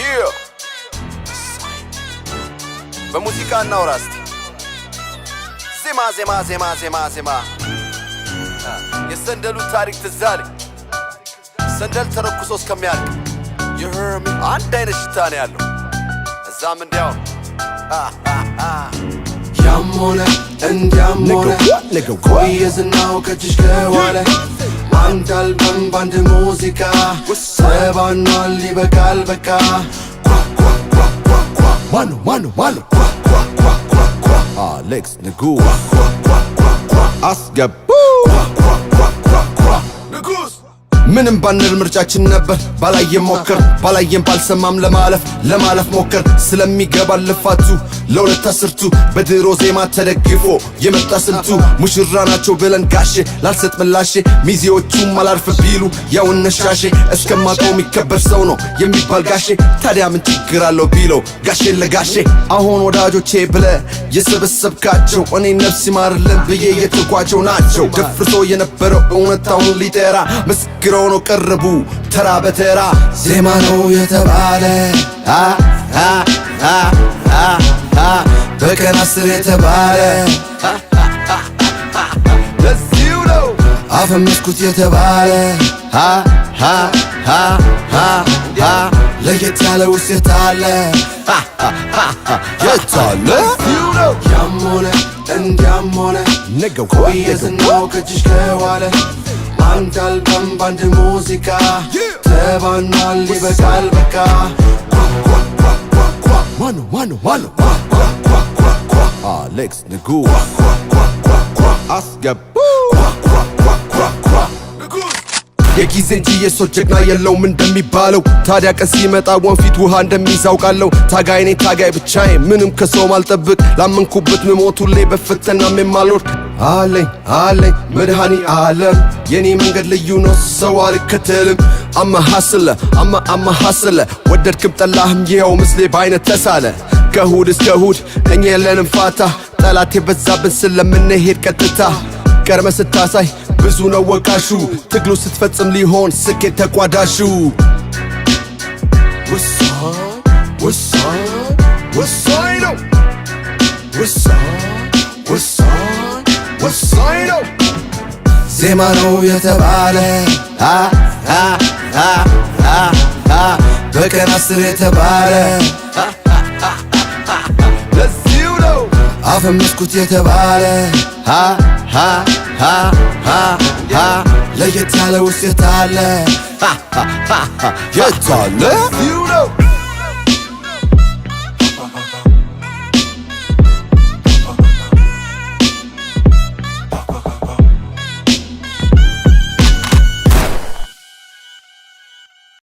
Yeah. በሙዚቃ እናውራስ ዜማ የሰንደሉ ታሪክ ትዛለ ሰንደል ተረኩሶ እስከሚያልቅ የህርሚ አንድ አይነት ሽታ ነው ያለው እዛም እንዲያው ያሞነ እንዲያሞነ ቆየዝናው ከጅሽ ከዋለ አንድ አልበም ባንድ ሙዚቃ ሰባኗል ይበቃል በቃ ማኑ Alex Nagu አስገቡ ንጉስ ምንም ባንል ምርጫችን ነበር ባላየም ሞከር ባላየም ባልሰማም ለማለፍ ሞከር ስለሚገባ ልፋቱ ለሁለት አስርቱ በድሮ ዜማ ተደግፎ የመጣ ስልቱ ሙሽራ ናቸው ብለን ጋሼ ላልሰጥ ምላሼ ሚዜዎቹም አላርፍ ቢሉ ያው እነሻሼ እስከማውቀው የሚከበር ሰው ነው የሚባል ጋሼ ታዲያ ምን ችግር አለው ቢለው ጋሼ ለጋሼ አሁን ወዳጆቼ ብለ የሰበሰብካቸው እኔ ነፍስ ይማርልን ብዬ የተኳቸው ናቸው ደፍርሶ የነበረው እውነታውን ሊጠራ መስክረው ነው ቀረቡ ተራ በተራ ዜማ ነው የተባለ በቀን 10 የተባለ ለዚሁ ነው አፈመስኩት የተባለ ለየት ያለ ውስጥ አለ የታለ ያሞነ እንዲያሞነ ቆየዝናው ከጅሽ ከዋለ አንድ አልበም ባንድ ሙዚቃ ተባኗል ይበቃል በቃ ማኑ Alex Nagu አስገቡ የጊዜ እንጂ የሰው ጀግና የለውም እንደሚባለው ታዲያ ቀን ሲመጣ ወንፊት ውሃ እንደሚዛውቃለው ታጋይ ነኝ ታጋይ ብቻዬ ምንም ከሰው ማልጠብቅ ላመንኩበት ምሞቱሌ በፈተናም የማልወድቅ አለኝ መድኃኒ ዓለም የኔ መንገድ ልዩ ነው ሰው አልከተልም አማ ሐስለ ወደድክም ጠላህም ይኸው ምስሌ በአይነት ተሳለ ከእሁድ እስከ እሁድ እኛ የለንም ፋታ ጠላት የበዛብን ስለምንሄድ ቀጥታ ቀርመ ስታሳይ ብዙ ነው ወቃሹ ትግሉ ስትፈጽም ሊሆን ስኬት ተቋዳሹ ወሳኝ ነው ዜማ ነው የተባለ በቀን 10 የተባለ ለዚሁ ነው አፈመስኩት የተባለ ለየት ያለ ውስጥ አለ የታለ ለዚሁ ነው